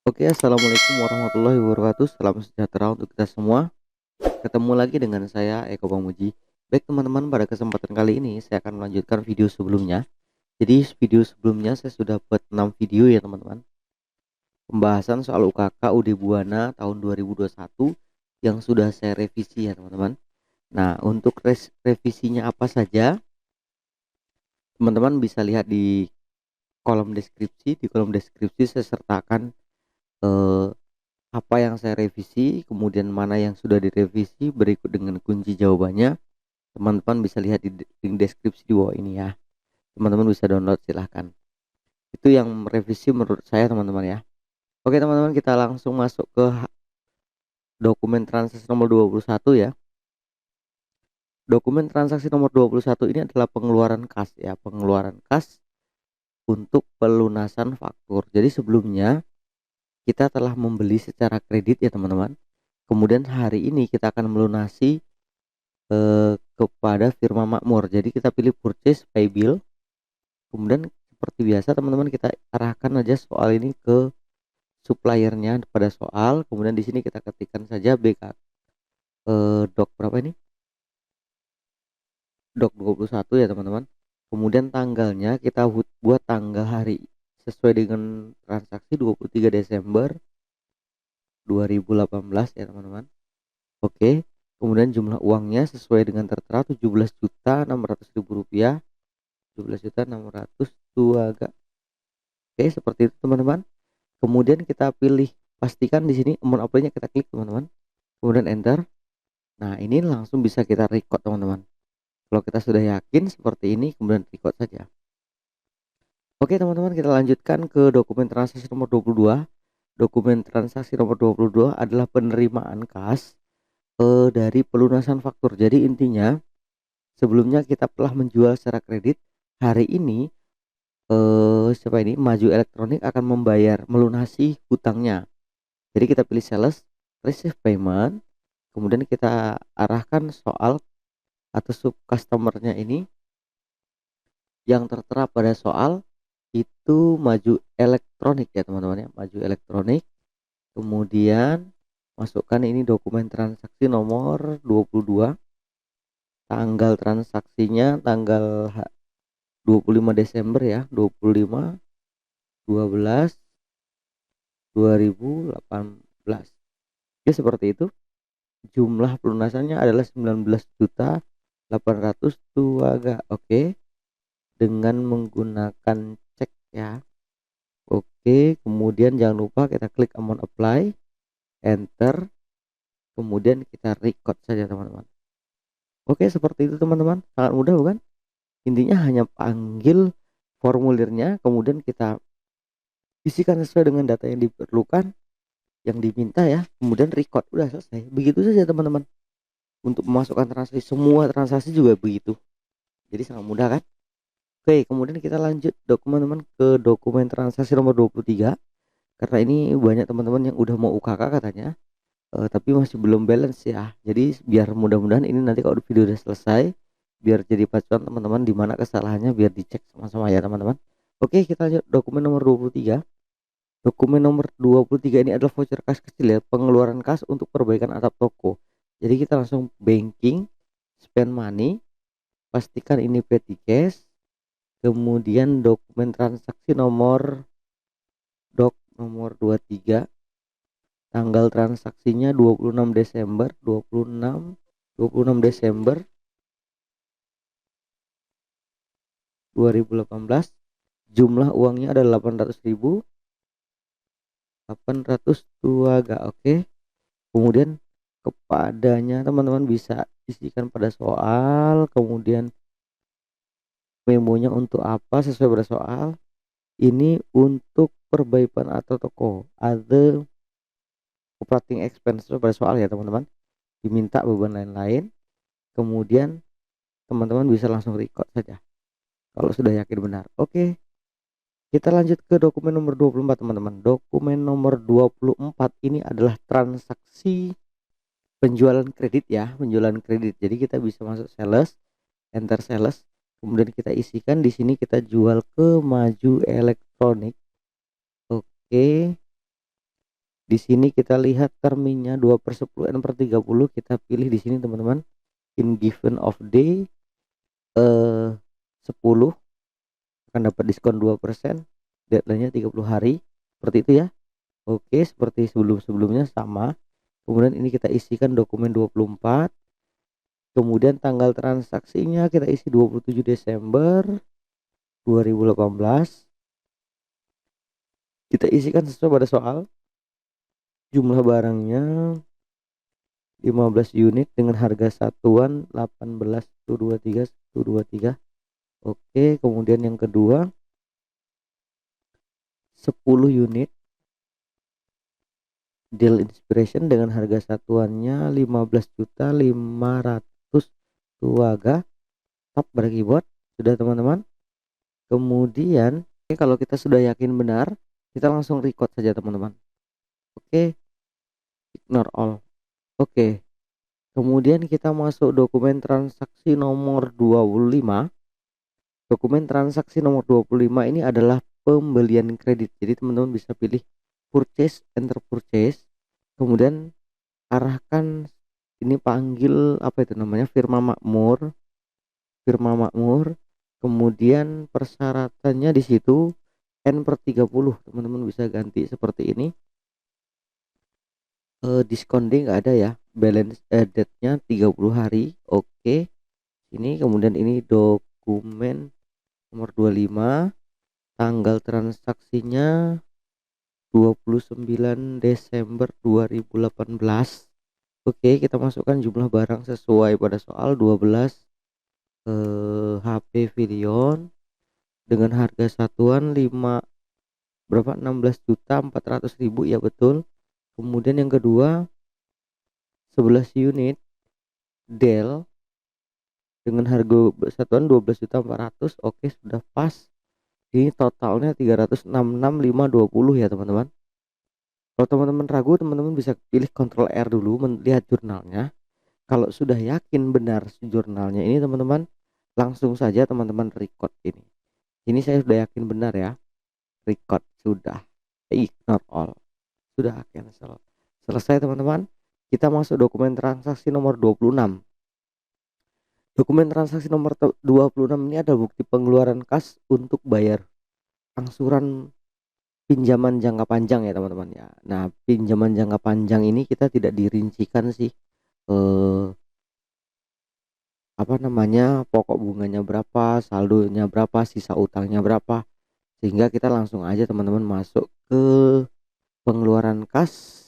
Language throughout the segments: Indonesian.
Oke, assalamualaikum warahmatullahi wabarakatuh. Salam sejahtera untuk kita semua. Ketemu lagi dengan saya Eko Pamuji. Baik teman-teman, pada kesempatan kali ini saya akan melanjutkan video sebelumnya. Jadi video sebelumnya saya sudah buat 6 video ya teman-teman. Pembahasan soal UKK UD Buana tahun 2021 yang sudah saya revisi ya teman-teman. Nah, untuk revisinya apa saja, teman-teman bisa lihat di kolom deskripsi. Di kolom deskripsi saya sertakan eh, apa yang saya revisi, kemudian mana yang sudah direvisi, berikut dengan kunci jawabannya. Teman-teman bisa lihat di link deskripsi di bawah ini ya. Teman-teman bisa download silahkan. Itu yang merevisi menurut saya teman-teman ya. Oke teman-teman, kita langsung masuk ke dokumen transaksi nomor 21 ya. Dokumen transaksi nomor 21 ini adalah pengeluaran kas ya, pengeluaran kas untuk pelunasan faktur. Jadi sebelumnya kita telah membeli secara kredit ya teman-teman. Kemudian hari ini kita akan melunasi kepada firma makmur. Jadi kita pilih purchase pay bill. Kemudian seperti biasa teman-teman, kita arahkan aja soal ini ke suppliernya pada soal. Kemudian di sini kita ketikkan saja BK dok berapa ini? Dok 21 ya teman-teman. Kemudian tanggalnya kita buat tanggal hari sesuai dengan transaksi 23 Desember 2018 ya teman-teman. Oke. Kemudian jumlah uangnya sesuai dengan tertera 17.600.000 rupiah. 17.600 tuh agak. Oke, seperti itu teman-teman. Kemudian kita pilih, pastikan di sini amount apply-nya kita klik teman-teman. Kemudian enter. Nah, ini langsung bisa kita record teman-teman. Kalau kita sudah yakin seperti ini, kemudian record saja. Oke teman-teman, kita lanjutkan ke dokumen transaksi nomor 22. Dokumen transaksi nomor 22 adalah penerimaan kas dari pelunasan faktur. Jadi intinya sebelumnya kita telah menjual secara kredit. Hari ini siapa ini, Maju Elektronik akan membayar melunasi hutangnya. Jadi kita pilih sales receive payment, kemudian kita arahkan soal atau sub customernya ini yang tertera pada soal itu Maju Elektronik ya teman-teman ya, Maju Elektronik. Kemudian masukkan ini dokumen transaksi nomor 22, tanggal transaksinya tanggal 25 Desember ya, 25 12 2018. Oke, seperti itu. Jumlah pelunasannya adalah 19.800 tuaga. Oke, dengan menggunakan cek ya. Oke, kemudian jangan lupa kita klik amount apply, enter, kemudian kita record saja teman-teman. Oke, seperti itu teman-teman. Sangat mudah bukan? Intinya hanya panggil formulirnya, kemudian kita isikan sesuai dengan data yang diperlukan, yang diminta ya, kemudian record, udah selesai. Begitu saja teman-teman. Untuk memasukkan transaksi, semua transaksi juga begitu. Jadi sangat mudah kan? Oke, kemudian kita lanjut teman-teman ke dokumen transaksi nomor 23. Karena ini banyak teman-teman yang udah mau UKK katanya, tapi masih belum balance ya. Jadi biar mudah-mudahan ini nanti kalau video udah selesai, biar jadi pacuan teman-teman di mana kesalahannya, biar dicek sama-sama ya teman-teman. Oke, kita lanjut dokumen nomor 23. Dokumen nomor 23 ini adalah voucher kas kecil ya, pengeluaran kas untuk perbaikan atap toko. Jadi kita langsung banking, spend money, pastikan ini petty cash, kemudian dokumen transaksi nomor dok nomor 23, tanggal transaksinya 26 Desember 26 Desember 2018. Jumlah uangnya ada 800.000, 800 tuaga. Oke, kemudian kepadanya teman-teman bisa isikan pada soal, kemudian memonya untuk apa sesuai pada soal. Ini untuk perbaikan atau toko, ada operating expense pada soal ya teman-teman, diminta beban lain-lain. Kemudian teman-teman bisa langsung record saja kalau sudah yakin benar. Oke, kita lanjut ke dokumen nomor 24 teman-teman. Dokumen nomor 24 ini adalah transaksi penjualan kredit ya, penjualan kredit. Jadi kita bisa masuk sales, enter sales, kemudian kita isikan di sini kita jual ke Maju Elektronik. Oke, Di sini kita lihat terminnya 2/10 N/30, kita pilih di sini teman-teman, in given of day 10 akan dapat diskon 2%, deadline-nya 30 hari, seperti itu ya. Oke, seperti sebelum-sebelumnya sama. Kemudian ini kita isikan dokumen 24, kemudian tanggal transaksinya kita isi 27 Desember 2018. Kita isikan sesuai pada soal. Jumlah barangnya 15 unit dengan harga satuan 18.123.123. Oke, kemudian yang kedua 10 unit deal inspiration dengan harga satuannya 15.500 tuaga. Top pada keyboard sudah teman-teman. Kemudian kalau kita sudah yakin benar, kita langsung record saja teman-teman. Oke, ignore all. Oke, kemudian kita masuk dokumen transaksi nomor 25. Dokumen transaksi nomor 25 ini adalah pembelian kredit. Jadi teman-teman bisa pilih purchase, enter purchase, kemudian arahkan ini, panggil apa itu namanya, firma makmur, kemudian persyaratannya di situ N/30, teman-teman bisa ganti seperti ini. Diskon D nggak ada ya, balance date-nya 30 hari. Oke, ini kemudian ini dokumen nomor 25, tanggal transaksinya 29 Desember 2018. Oke, kita masukkan jumlah barang sesuai pada soal 12 HP Videon dengan harga satuan 16.400.000 ya, betul. Kemudian yang kedua 11 unit Dell dengan harga satuan 12.400.000. Oke, sudah pas. Ini totalnya 366.520 ya teman-teman. Kalau teman-teman ragu, teman-teman bisa pilih Ctrl R dulu melihat jurnalnya. Kalau sudah yakin benar jurnalnya ini teman-teman, langsung saja teman-teman record ini. Ini saya sudah yakin benar ya. Record sudah. Ignore all. Sudah cancel. Selesai teman-teman. Kita masuk dokumen transaksi nomor 26. Dokumen transaksi nomor 26 ini ada bukti pengeluaran kas untuk bayar angsuran pinjaman jangka panjang ya teman-teman ya. Nah, pinjaman jangka panjang ini kita tidak dirincikan sih apa namanya, pokok bunganya berapa, saldonya berapa, sisa utangnya berapa, sehingga kita langsung aja teman-teman masuk ke pengeluaran kas,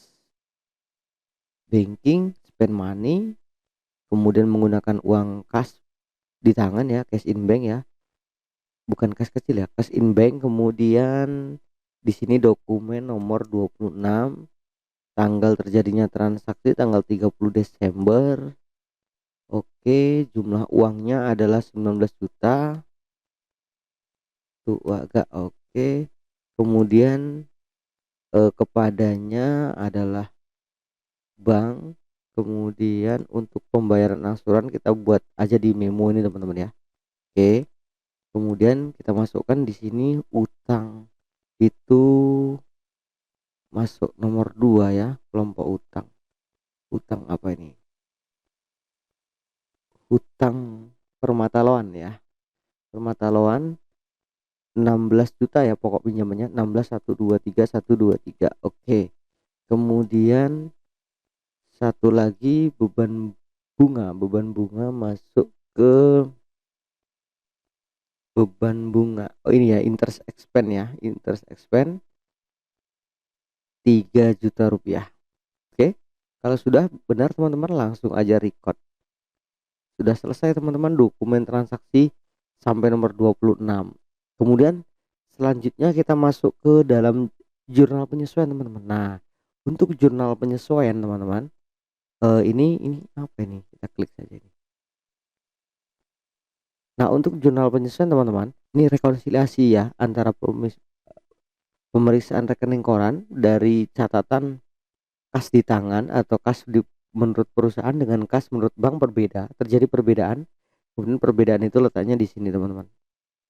banking, spend money, kemudian menggunakan uang kas di tangan ya, cash in bank ya, bukan kas kecil ya, cash in bank. Kemudian di sini dokumen nomor 26, tanggal terjadinya transaksi tanggal 30 Desember. Oke, jumlah uangnya adalah 19 juta tuh agak oke. Kemudian kepadanya adalah bank. Kemudian untuk pembayaran angsuran kita buat aja di memo ini teman-teman ya. Oke, kemudian kita masukkan di sini utang itu masuk nomor 2 ya, kelompok utang. Utang apa ini? Utang Permata Loan ya. Permata Loan 16 juta ya pokok pinjamannya, 16.123.123. Oke. Kemudian satu lagi beban bunga masuk ke beban bunga. Oh ini ya, interest expense ya, interest expense 3 juta rupiah. Oke. Kalau sudah benar teman-teman langsung aja record. Sudah selesai teman-teman dokumen transaksi sampai nomor 26. Kemudian selanjutnya kita masuk ke dalam jurnal penyesuaian teman-teman. Nah, untuk jurnal penyesuaian teman-teman, ini apa ini? Kita klik saja ini. Nah, untuk jurnal penyesuaian teman-teman, ini rekonsiliasi ya antara pemeriksaan rekening koran dari catatan kas di tangan atau kas menurut perusahaan dengan kas menurut bank berbeda. Terjadi perbedaan. Kemudian perbedaan itu letaknya di sini teman-teman.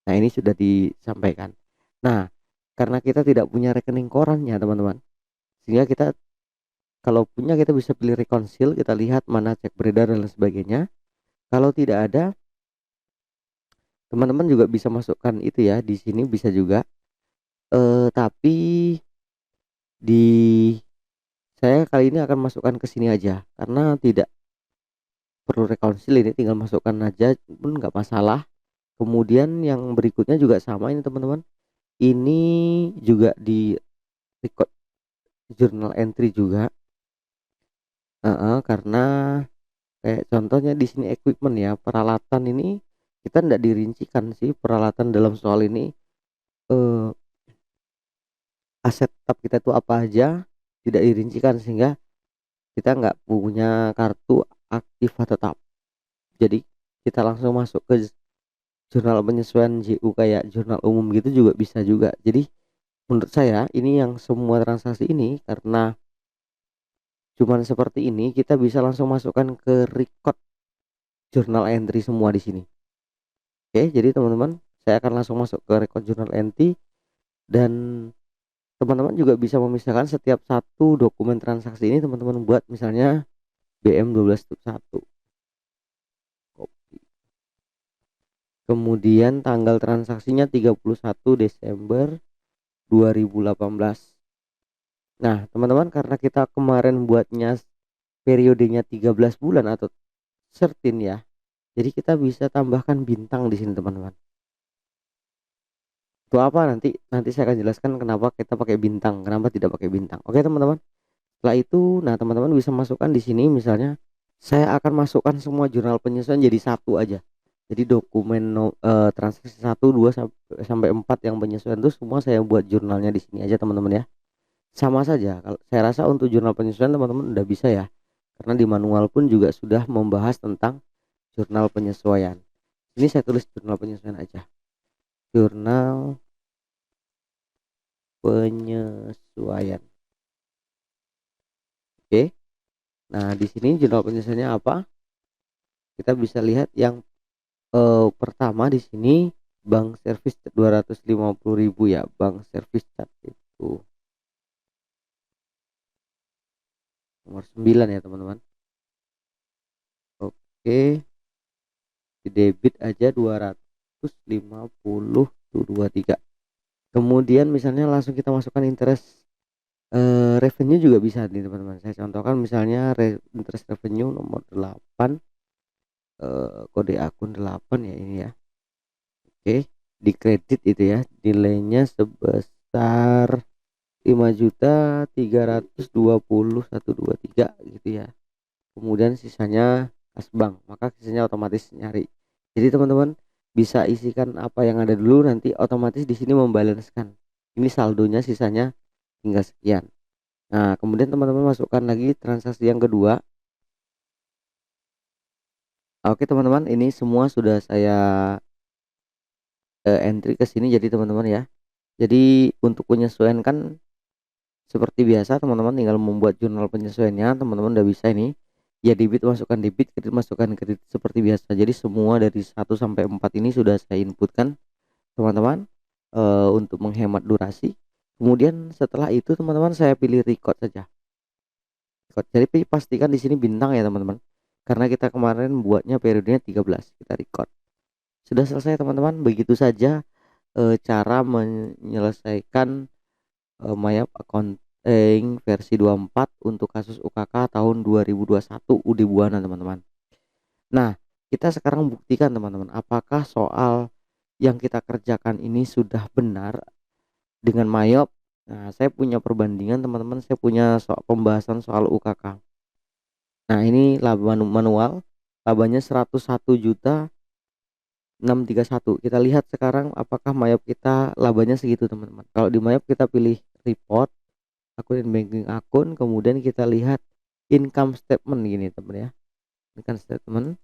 Nah, ini sudah disampaikan. Nah, karena kita tidak punya rekening korannya teman-teman, sehingga kita kalau punya kita bisa pilih reconcile, kita lihat mana cek beredar dan lain sebagainya. Kalau tidak ada, teman-teman juga bisa masukkan itu ya, di sini bisa juga. Tapi di saya kali ini akan masukkan ke sini aja karena tidak perlu reconcile, ini tinggal masukkan aja pun nggak masalah. Kemudian yang berikutnya juga sama ini teman-teman. Ini juga di record journal entry juga. Karena kayak contohnya di sini equipment ya, peralatan ini kita tidak dirincikan sih peralatan dalam soal ini. eh, Aset tetap kita itu apa aja tidak dirincikan, sehingga kita nggak punya kartu aktiva tetap. Jadi kita langsung masuk ke jurnal penyesuaian JU kayak jurnal umum gitu juga bisa juga. Jadi menurut saya ini yang semua transaksi ini karena cuman seperti ini kita bisa langsung masukkan ke record journal entry semua di sini. Oke, jadi teman-teman saya akan langsung masuk ke record journal entry, dan teman-teman juga bisa memisahkan setiap satu dokumen transaksi ini. Teman-teman buat misalnya BM12/1, kemudian tanggal transaksinya 31 Desember 2018. Nah teman-teman, karena kita kemarin buatnya periodenya 13 bulan atau 13 ya, jadi kita bisa tambahkan bintang di sini teman-teman. Itu apa, nanti saya akan jelaskan kenapa kita pakai bintang, kenapa tidak pakai bintang. Oke teman-teman, setelah itu nah teman-teman bisa masukkan di sini. Misalnya saya akan masukkan semua jurnal penyesuaian jadi satu aja. Jadi dokumen transaksi 1, 2 sampai 4 yang penyesuaian itu semua saya buat jurnalnya di sini aja teman-teman ya. Sama saja, kalau saya rasa untuk jurnal penyesuaian teman-teman udah bisa ya, karena di manual pun juga sudah membahas tentang jurnal penyesuaian. Ini saya tulis jurnal penyesuaian aja, jurnal penyesuaian. Oke, nah di sini jurnal penyesuaiannya apa, kita bisa lihat yang pertama di sini bank service 250.000 ya, bank service cat itu nomor 9 ya teman-teman. Oke, di debit aja 250 tuh 23. Kemudian misalnya langsung kita masukkan interest revenue juga bisa nih teman-teman. Saya contohkan misalnya interest revenue nomor 8, kode akun 8 ya ini ya. Oke, di kredit itu ya, nilainya sebesar 5.320.123 gitu ya. Kemudian sisanya kas bank, maka sisanya otomatis nyari. Jadi teman-teman bisa isikan apa yang ada dulu, nanti otomatis di sini membalanskan. Ini saldonya sisanya hingga sekian. Nah, kemudian teman-teman masukkan lagi transaksi yang kedua. Oke teman-teman, ini semua sudah saya entry ke sini jadi teman-teman ya. Jadi untuk penyesuaian kan seperti biasa teman-teman tinggal membuat jurnal penyesuaiannya, teman-teman udah bisa ini. Ya debit masukkan debit, kredit masukkan kredit seperti biasa. Jadi semua dari 1 sampai 4 ini sudah saya inputkan teman-teman, untuk menghemat durasi. Kemudian setelah itu teman-teman saya pilih record saja. Record. Jadi pastikan di sini bintang ya teman-teman. Karena kita kemarin buatnya periodenya 13, kita record. Sudah selesai teman-teman. Begitu saja cara menyelesaikan Mayap Accounting versi 24 untuk kasus UKK tahun 2021 UD Buana teman-teman. Nah, kita sekarang buktikan teman-teman, apakah soal yang kita kerjakan ini sudah benar dengan Mayop. Nah, saya punya perbandingan teman-teman, saya punya pembahasan soal UKK. Nah, ini laba manual, labanya 101.631. Kita lihat sekarang apakah Mayop kita labanya segitu teman-teman. Kalau di Mayop kita pilih report akun banking akun, kemudian kita lihat income statement gini teman ya, income statement.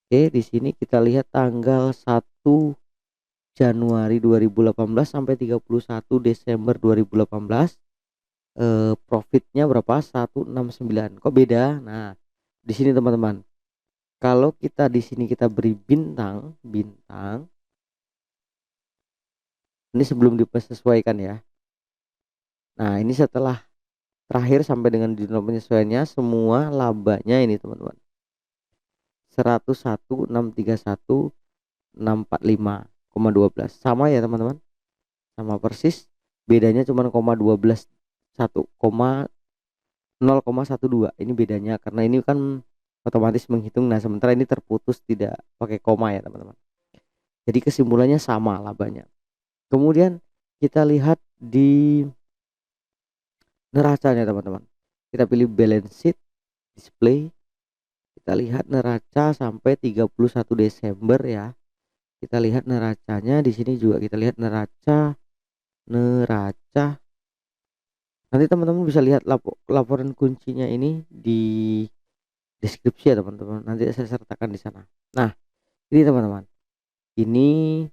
Oke, di sini kita lihat tanggal 1 Januari 2018 sampai 31 Desember 2018, profitnya berapa, 169. Kok beda? Nah di sini teman-teman, kalau kita di sini kita beri bintang ini sebelum disesuaikan ya. Nah ini setelah terakhir sampai dengan jurnal penyesuaiannya semua labanya ini teman-teman 101.631.645,12 sama ya teman-teman, sama persis, bedanya cuma 0,12 0,12 ini bedanya karena ini kan otomatis menghitung. Nah sementara ini terputus tidak pakai koma ya teman-teman, jadi kesimpulannya sama labanya. Kemudian kita lihat di neracanya teman-teman, kita pilih balance sheet display, kita lihat neraca sampai 31 Desember ya. Kita lihat neracanya di sini juga, kita lihat neraca. Nanti teman-teman bisa lihat laporan kuncinya ini di deskripsi ya teman-teman, nanti saya sertakan di sana. Nah ini teman-teman, ini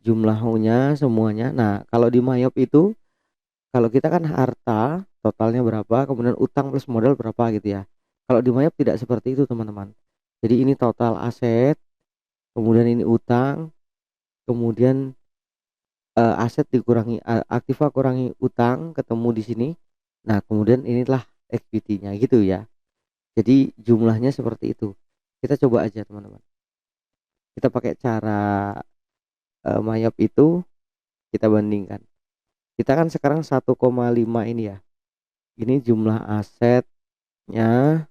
jumlahnya semuanya. Nah kalau di Mayop itu, kalau kita kan harta totalnya berapa, kemudian utang plus modal berapa gitu ya. Kalau di Mayop tidak seperti itu teman-teman, jadi ini total aset, kemudian ini utang, kemudian aset dikurangi aktiva kurangi utang ketemu di sini. Nah kemudian inilah equity-nya gitu ya, jadi jumlahnya seperti itu. Kita coba aja teman-teman, kita pakai cara Mayop itu, kita bandingkan. Kita kan sekarang 1,5 ini ya, ini jumlah asetnya,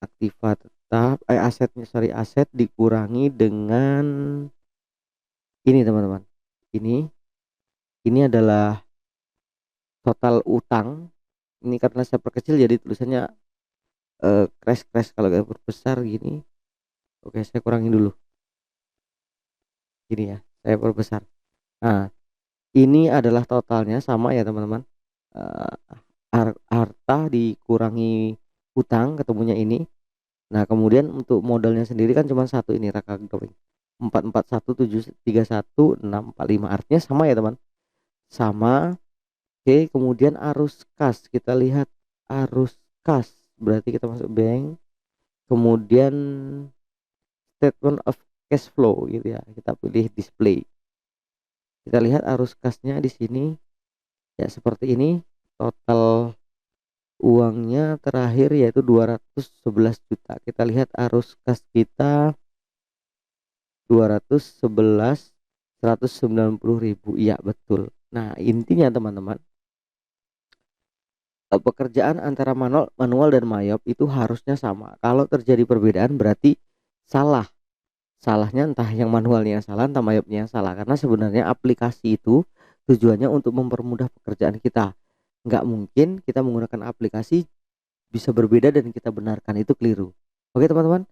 aktiva tetap aset dikurangi dengan ini teman-teman, ini adalah total utang. Ini karena saya perkecil jadi tulisannya crash kalau gambar besar gini. Oke saya kurangi dulu gini ya, saya perbesar. Nah ini adalah totalnya sama ya teman-teman, harta dikurangi utang ketemunya ini. Nah kemudian untuk modalnya sendiri kan cuma satu, ini raka drawing 441731645, artinya sama ya teman, sama. Oke kemudian arus kas, kita lihat arus kas, berarti kita masuk bank, kemudian statement of cash flow gitu ya, kita pilih display, kita lihat arus kasnya di sini ya seperti ini. Total uangnya terakhir yaitu 211 juta. Kita lihat arus kas kita 211 190.000. Iya betul. Nah intinya teman-teman, pekerjaan antara manual dan Mayop itu harusnya sama. Kalau terjadi perbedaan berarti salahnya entah yang manualnya yang salah, entah Mayopnya yang salah, karena sebenarnya aplikasi itu tujuannya untuk mempermudah pekerjaan kita. Nggak mungkin kita menggunakan aplikasi bisa berbeda dan kita benarkan, itu keliru. Oke teman-teman,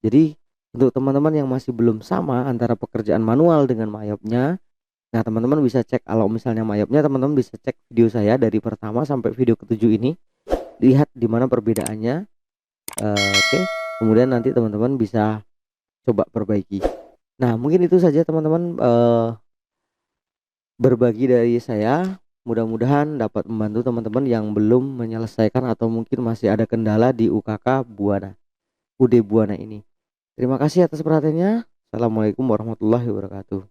jadi untuk teman-teman yang masih belum sama antara pekerjaan manual dengan Mayopnya, nah teman-teman bisa cek, kalau misalnya Mayopnya teman-teman bisa cek video saya dari pertama sampai video ketujuh ini, lihat di mana perbedaannya. Oke kemudian nanti teman-teman bisa coba perbaiki. Nah mungkin itu saja teman-teman, berbagi dari saya, mudah-mudahan dapat membantu teman-teman yang belum menyelesaikan atau mungkin masih ada kendala di UKK UD Buana ini. Terima kasih atas perhatiannya. Assalamualaikum warahmatullahi wabarakatuh.